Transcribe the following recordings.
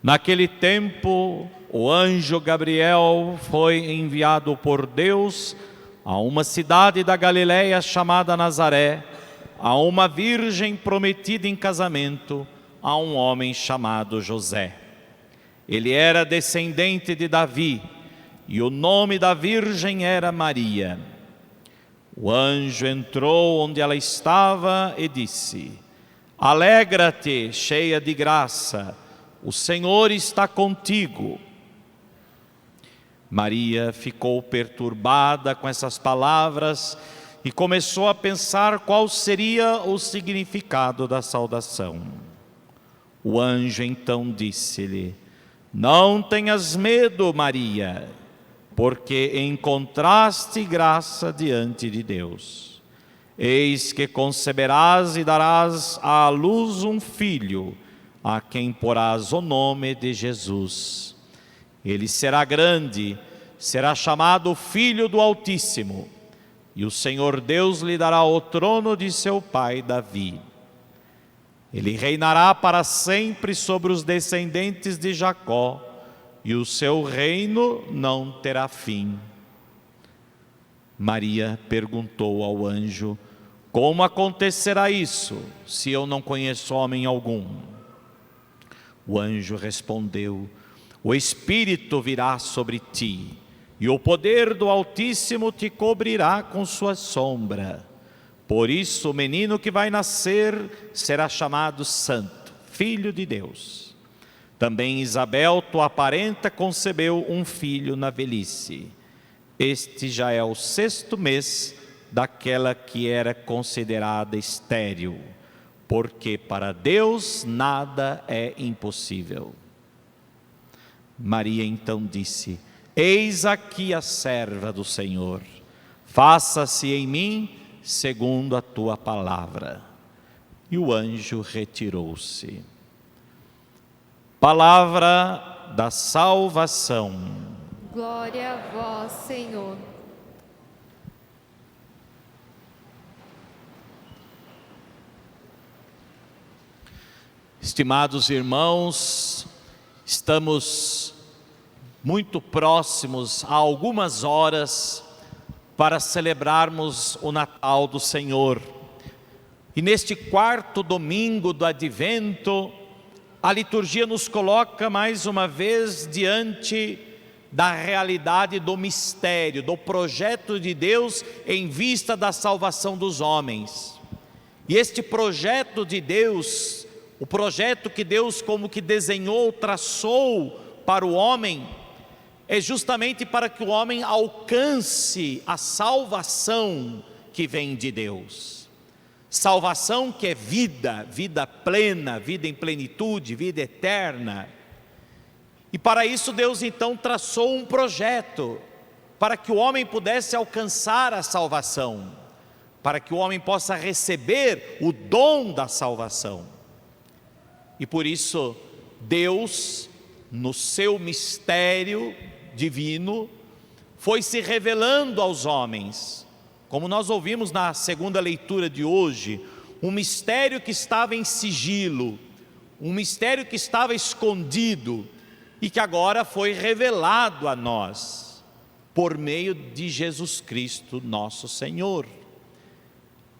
Naquele tempo, o anjo Gabriel foi enviado por Deus a uma cidade da Galiléia chamada Nazaré, a uma virgem prometida em casamento a um homem chamado José. Ele era descendente de Davi e o nome da virgem era Maria. O anjo entrou onde ela estava e disse: Alegra-te, cheia de graça, o Senhor está contigo. Maria ficou perturbada com essas palavras e começou a pensar qual seria o significado da saudação. O anjo então disse-lhe: Não tenhas medo, Maria, porque encontraste graça diante de Deus. Eis que conceberás e darás à luz um filho, a quem porás o nome de Jesus. Ele será grande, será chamado Filho do Altíssimo, e o Senhor Deus lhe dará o trono de seu pai Davi. Ele reinará para sempre sobre os descendentes de Jacó, e o seu reino não terá fim. Maria perguntou ao anjo: Como acontecerá isso, se eu não conheço homem algum? O anjo respondeu: O Espírito virá sobre ti, e o poder do Altíssimo te cobrirá com sua sombra. Por isso o menino que vai nascer será chamado Santo, Filho de Deus. Também Isabel, tua parenta, concebeu um filho na velhice. Este já é o 6º mês daquela que era considerada estéril, porque para Deus nada é impossível. Maria então disse: Eis aqui a serva do Senhor, faça-se em mim segundo a tua palavra. E o anjo retirou-se. Palavra da salvação. Glória a vós, Senhor. Estimados irmãos, estamos muito próximos a algumas horas para celebrarmos o Natal do Senhor. E neste 4º domingo do Advento, a liturgia nos coloca mais uma vez diante da realidade do mistério, do projeto de Deus em vista da salvação dos homens. E este projeto de Deus, o projeto que Deus como que desenhou, traçou para o homem, é justamente para que o homem alcance a salvação que vem de Deus. Salvação que é vida, vida plena, vida em plenitude, vida eterna. E para isso Deus então traçou um projeto, para que o homem pudesse alcançar a salvação, para que o homem possa receber o dom da salvação. E por isso Deus, no seu mistério divino, foi se revelando aos homens, como nós ouvimos na segunda leitura de hoje, um mistério que estava em sigilo, um mistério que estava escondido e que agora foi revelado a nós, por meio de Jesus Cristo, nosso Senhor.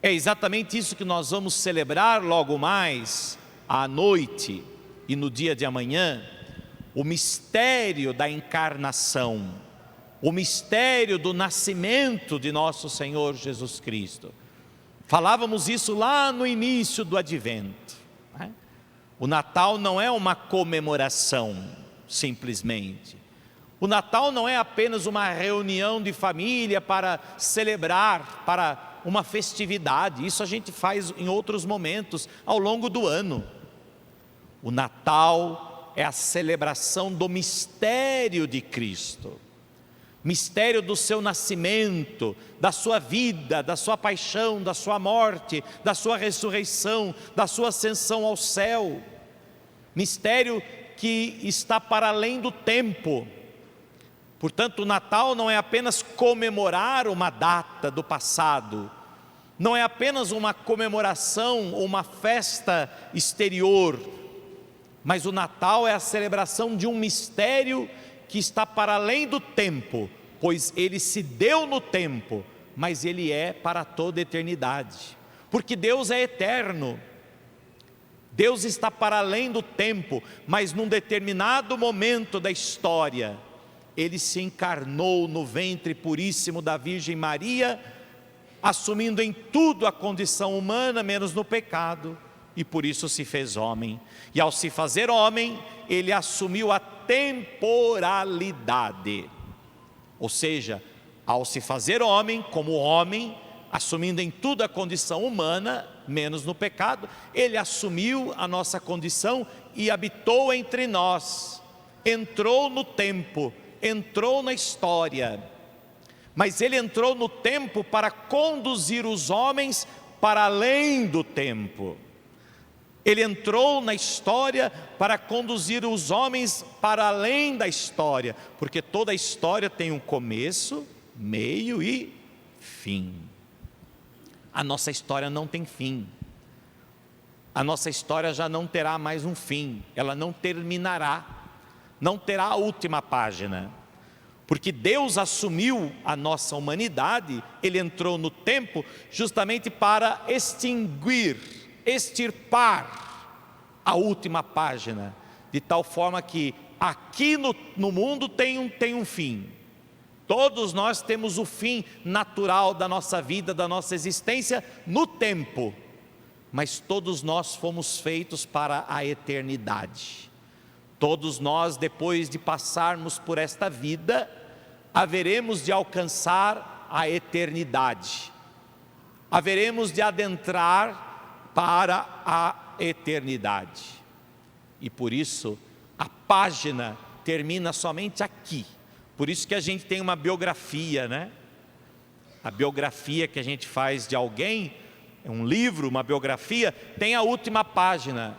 É exatamente isso que nós vamos celebrar logo mais à noite e no dia de amanhã, o mistério da encarnação, o mistério do nascimento de nosso Senhor Jesus Cristo. Falávamos isso lá no início do Advento, né? O Natal não é uma comemoração, simplesmente. O Natal não é apenas uma reunião de família para celebrar, para uma festividade. Isso a gente faz em outros momentos ao longo do ano. O Natal é a celebração do mistério de Cristo, mistério do seu nascimento, da sua vida, da sua paixão, da sua morte, da sua ressurreição, da sua ascensão ao céu. Mistério que está para além do tempo. Portanto, o Natal não é apenas comemorar uma data do passado, não é apenas uma comemoração ou uma festa exterior, Mas o Natal é a celebração de um mistério que está para além do tempo, pois ele se deu no tempo, mas ele é para toda a eternidade, porque Deus é eterno. Deus está para além do tempo, mas num determinado momento da história, ele se encarnou no ventre puríssimo da Virgem Maria, assumindo em tudo a condição humana, menos no pecado, e por isso se fez homem. E ao se fazer homem, ele assumiu a temporalidade. Ou seja, ao se fazer homem, como homem, assumindo em tudo a condição humana, menos no pecado, ele assumiu a nossa condição e habitou entre nós, entrou no tempo, entrou na história, mas ele entrou no tempo para conduzir os homens para além do tempo. Ele entrou na história para conduzir os homens para além da história, porque toda a história tem um começo, meio e fim. A nossa história não tem fim. A nossa história já não terá mais um fim, ela não terminará, não terá a última página, porque Deus assumiu a nossa humanidade, ele entrou no tempo justamente para extirpar a última página, de tal forma que aqui no mundo tem um fim. Todos nós temos o fim natural da nossa vida, da nossa existência no tempo, mas todos nós fomos feitos para a eternidade. Todos nós, depois de passarmos por esta vida, haveremos de alcançar a eternidade, haveremos de adentrar para a eternidade, e por isso a página termina somente aqui. Por isso que a gente tem uma biografia, né? A biografia que a gente faz de alguém, é um livro, uma biografia, tem a última página.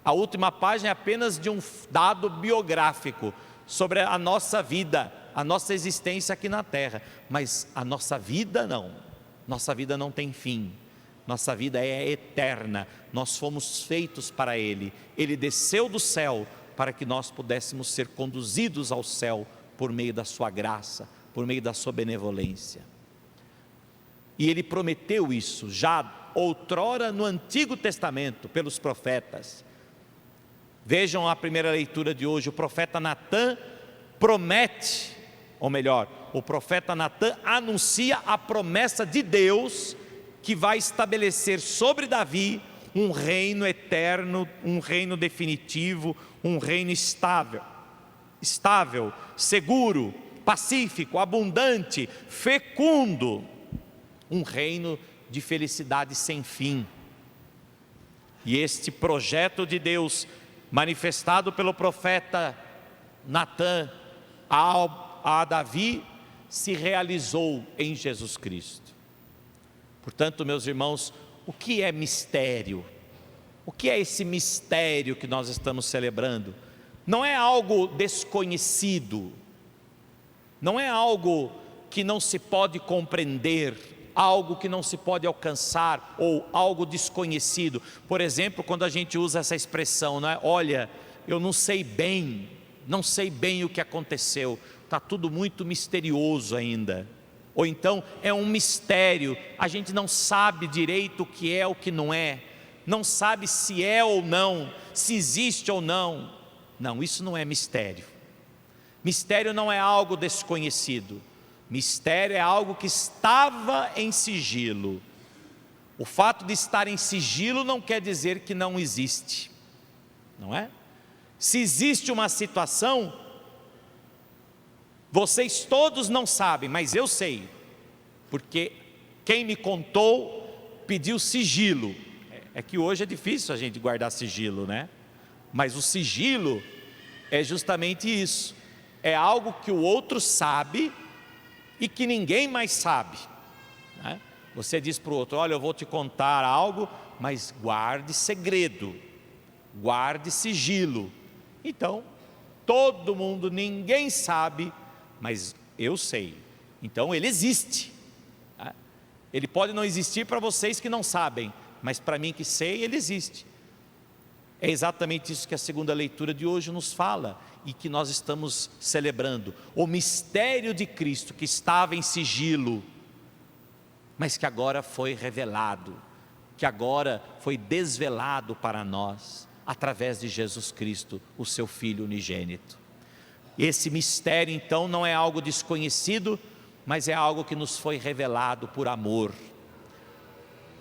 A última página é apenas de um dado biográfico sobre a nossa vida, a nossa existência aqui na terra. Mas a nossa vida não. Nossa vida não tem fim. Nossa vida é eterna. Nós fomos feitos para Ele. Ele desceu do céu para que nós pudéssemos ser conduzidos ao céu por meio da sua graça, por meio da sua benevolência. E ele prometeu isso já outrora no Antigo Testamento, pelos profetas. Vejam a primeira leitura de hoje. O profeta Natã promete, ou melhor, o profeta Natã anuncia a promessa de Deus, que vai estabelecer sobre Davi um reino eterno, um reino definitivo, um reino estável, seguro, pacífico, abundante, fecundo, um reino de felicidade sem fim. E este projeto de Deus, manifestado pelo profeta Natã a Davi, se realizou em Jesus Cristo. Portanto, meus irmãos, o que é mistério? O que é esse mistério que nós estamos celebrando? Não é algo desconhecido, não é algo que não se pode compreender, algo que não se pode alcançar, ou algo desconhecido. Por exemplo, quando a gente usa essa expressão, não é? Olha, eu não sei bem o que aconteceu, está tudo muito misterioso ainda. Ou então é um mistério, a gente não sabe direito o que é, o que não é, não sabe se é ou não, se existe ou não. Não, isso não é mistério. Mistério não é algo desconhecido. Mistério é algo que estava em sigilo. O fato de estar em sigilo não quer dizer que não existe, não é? Se existe uma situação, vocês todos não sabem, mas eu sei, porque quem me contou pediu sigilo. É que hoje é difícil a gente guardar sigilo, né? Mas o sigilo é justamente isso, é algo que o outro sabe e que ninguém mais sabe, né? Você diz para o outro, olha, eu vou te contar algo, mas guarde segredo, guarde sigilo. Então, todo mundo, ninguém sabe, mas eu sei. Então ele existe, né? Ele pode não existir para vocês que não sabem, mas para mim que sei, ele existe. É exatamente isso que a segunda leitura de hoje nos fala e que nós estamos celebrando. O mistério de Cristo que estava em sigilo, mas que agora foi revelado, que agora foi desvelado para nós, através de Jesus Cristo, o seu Filho unigênito. Esse mistério então não é algo desconhecido, mas é algo que nos foi revelado por amor.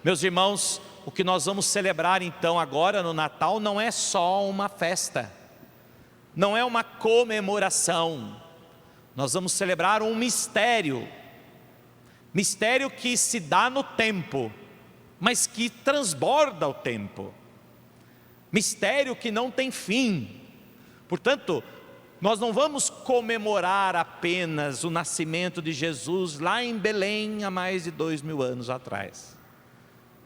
Meus irmãos, o que nós vamos celebrar então agora no Natal não é só uma festa, não é uma comemoração, nós vamos celebrar um mistério, mistério que se dá no tempo, mas que transborda o tempo, mistério que não tem fim. Portanto, nós não vamos comemorar apenas o nascimento de Jesus lá em Belém há mais de 2000 anos atrás,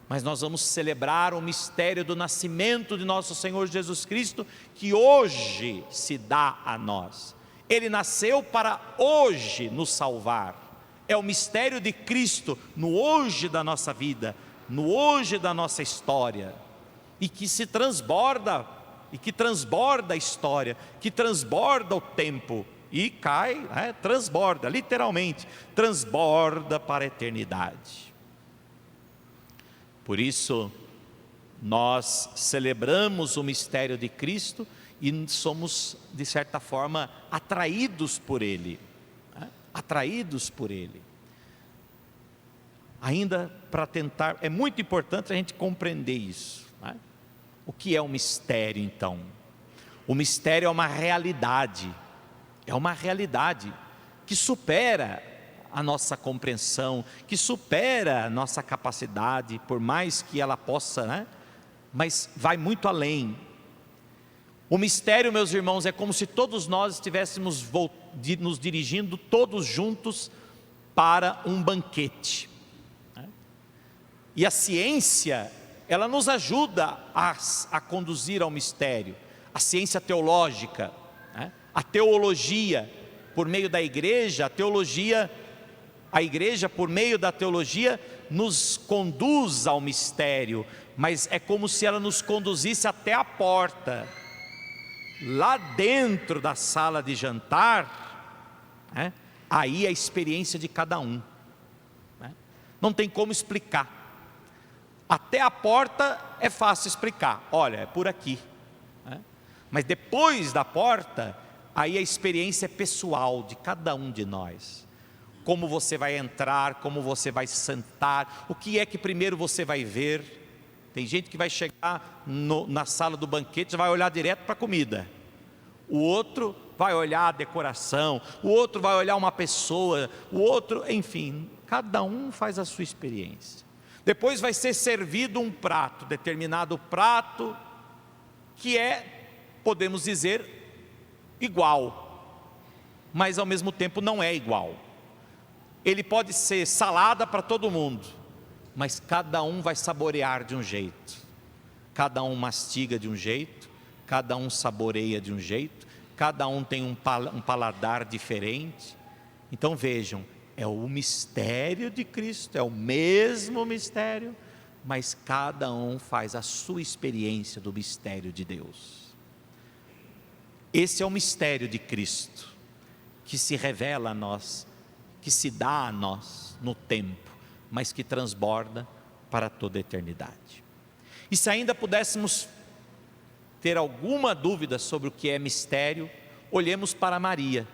mas nós vamos celebrar o mistério do nascimento de nosso Senhor Jesus Cristo, que hoje se dá a nós. Ele nasceu para hoje nos salvar. É o mistério de Cristo no hoje da nossa vida, no hoje da nossa história, e que se transborda, e que transborda a história, que transborda o tempo, e cai, transborda, literalmente, transborda para a eternidade. Por isso, nós celebramos o mistério de Cristo e somos, de certa forma, atraídos por Ele. Atraídos por Ele. Ainda para tentar, é muito importante a gente compreender isso. O que é o mistério então? O mistério é uma realidade que supera a nossa compreensão, que supera a nossa capacidade, por mais que ela possa, mas vai muito além. O mistério, meus irmãos, é como se todos nós estivéssemos nos dirigindo todos juntos para um banquete. E a ciência, ela nos ajuda a conduzir ao mistério. A ciência teológica, a teologia, por meio da igreja, a igreja, por meio da teologia, nos conduz ao mistério, mas é como se ela nos conduzisse até a porta. Lá dentro da sala de jantar, aí a experiência de cada um. Não tem como explicar. Até a porta é fácil explicar, olha, é por aqui. Mas depois da porta, aí a experiência é pessoal de cada um de nós. Como você vai entrar, como você vai sentar, o que é que primeiro você vai ver. Tem gente que vai chegar na sala do banquete e vai olhar direto para a comida. O outro vai olhar a decoração, o outro vai olhar uma pessoa, o outro, enfim, cada um faz a sua experiência. Depois vai ser servido um prato, determinado prato, que é, podemos dizer, igual, mas ao mesmo tempo não é igual. Ele pode ser salada para todo mundo, mas cada um vai saborear de um jeito, cada um mastiga de um jeito, cada um saboreia de um jeito, cada um tem um paladar diferente. Então vejam, é o mistério de Cristo, é o mesmo mistério, mas cada um faz a sua experiência do mistério de Deus. Esse é o mistério de Cristo, que se revela a nós, que se dá a nós no tempo, mas que transborda para toda a eternidade. E se ainda pudéssemos ter alguma dúvida sobre o que é mistério, olhemos para Maria.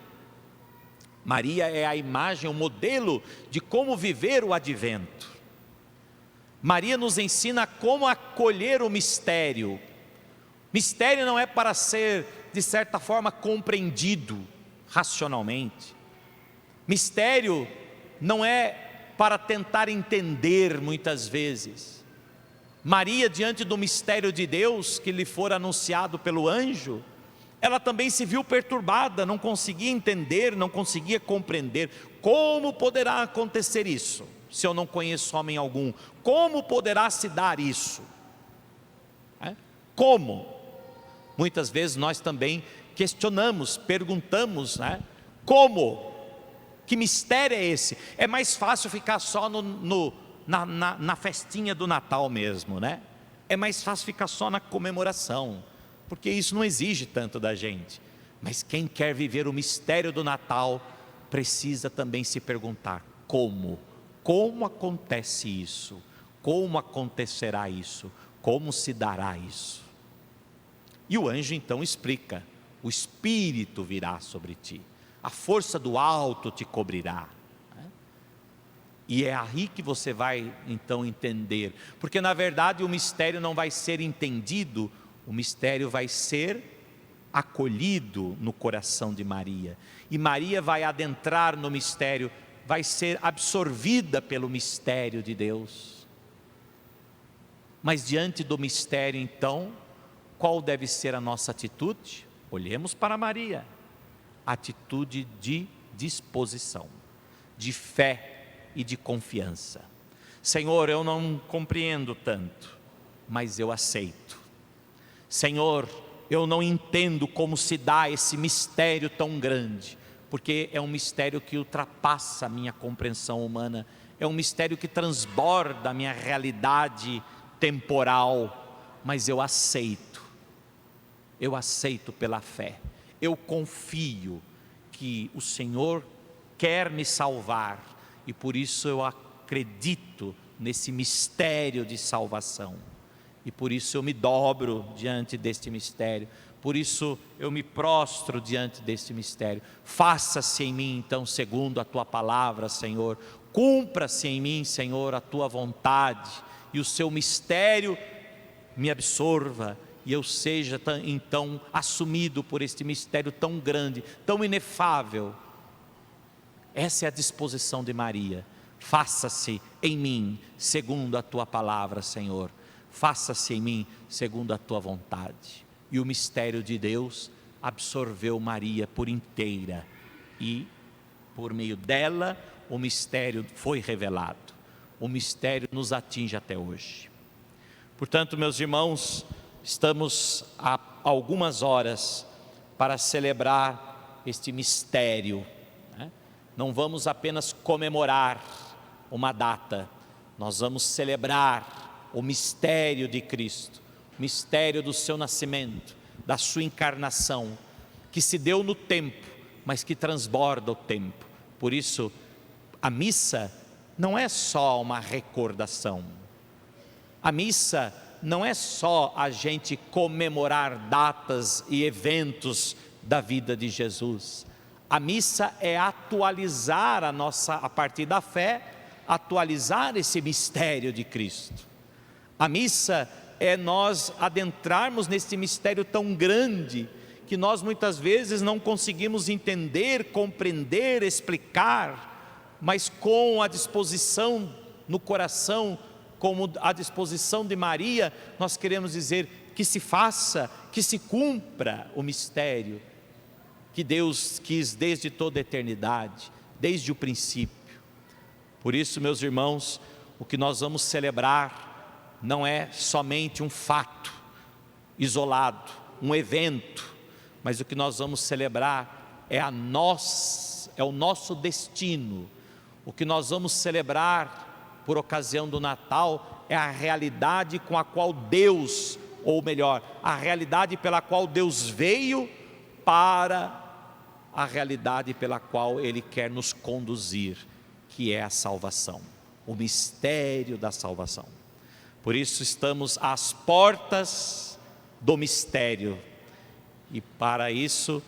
Maria é a imagem, o modelo de como viver o advento. Maria nos ensina como acolher o mistério. Mistério não é para ser, de certa forma, compreendido racionalmente. Mistério não é para tentar entender muitas vezes. Maria, diante do mistério de Deus que lhe for anunciado pelo anjo, ela também se viu perturbada, não conseguia entender, não conseguia compreender. Como poderá acontecer isso, se eu não conheço homem algum? Como poderá se dar isso? Como? Muitas vezes nós também questionamos, perguntamos, como? Que mistério é esse? É mais fácil ficar só na festinha do Natal mesmo, É mais fácil ficar só na comemoração, porque isso não exige tanto da gente. Mas quem quer viver o mistério do Natal, precisa também se perguntar: como? Como acontece isso? Como acontecerá isso? Como se dará isso? E o anjo então explica: o Espírito virá sobre ti, a força do alto te cobrirá. E é aí que você vai então entender, porque na verdade o mistério não vai ser entendido, o mistério vai ser acolhido no coração de Maria, e Maria vai adentrar no mistério, vai ser absorvida pelo mistério de Deus. Mas diante do mistério então, qual deve ser a nossa atitude? Olhemos para Maria, atitude de disposição, de fé e de confiança. Senhor, eu não compreendo tanto, mas eu aceito. Senhor, eu não entendo como se dá esse mistério tão grande, porque é um mistério que ultrapassa a minha compreensão humana, é um mistério que transborda a minha realidade temporal, mas eu aceito pela fé, eu confio que o Senhor quer me salvar, e por isso eu acredito nesse mistério de salvação, e por isso eu me dobro diante deste mistério, por isso eu me prostro diante deste mistério. Faça-se em mim então segundo a tua palavra, Senhor, cumpra-se em mim, Senhor, a tua vontade, e o seu mistério me absorva, e eu seja então assumido por este mistério tão grande, tão inefável. Essa é a disposição de Maria. Faça-se em mim segundo a tua palavra, Senhor, faça-se em mim segundo a tua vontade. E o mistério de Deus absorveu Maria por inteira, e por meio dela o mistério foi revelado, o mistério nos atinge até hoje. Portanto, meus irmãos, estamos há algumas horas para celebrar este mistério, né? Não vamos apenas comemorar uma data, nós vamos celebrar o mistério de Cristo, o mistério do seu nascimento, da sua encarnação, que se deu no tempo, mas que transborda o tempo. Por isso, a missa não é só uma recordação, a missa não é só a gente comemorar datas e eventos da vida de Jesus. A missa é atualizar a partir da fé, atualizar esse mistério de Cristo. A missa é nós adentrarmos nesse mistério tão grande, que nós muitas vezes não conseguimos entender, compreender, explicar, mas com a disposição no coração, como a disposição de Maria, nós queremos dizer que se faça, que se cumpra o mistério que Deus quis desde toda a eternidade, desde o princípio. Por isso, meus irmãos, o que nós vamos celebrar não é somente um fato isolado, um evento, mas o que nós vamos celebrar é o nosso destino. O que nós vamos celebrar por ocasião do Natal é a realidade com a qual Deus, ou melhor, a realidade pela qual Deus veio, para a realidade pela qual Ele quer nos conduzir, que é a salvação, o mistério da salvação. Por isso estamos às portas do mistério, e para isso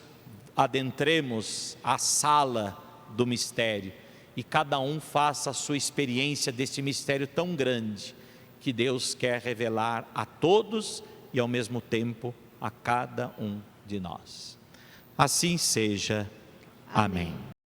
adentremos a sala do mistério, e cada um faça a sua experiência deste mistério tão grande, que Deus quer revelar a todos e ao mesmo tempo a cada um de nós. Assim seja. Amém.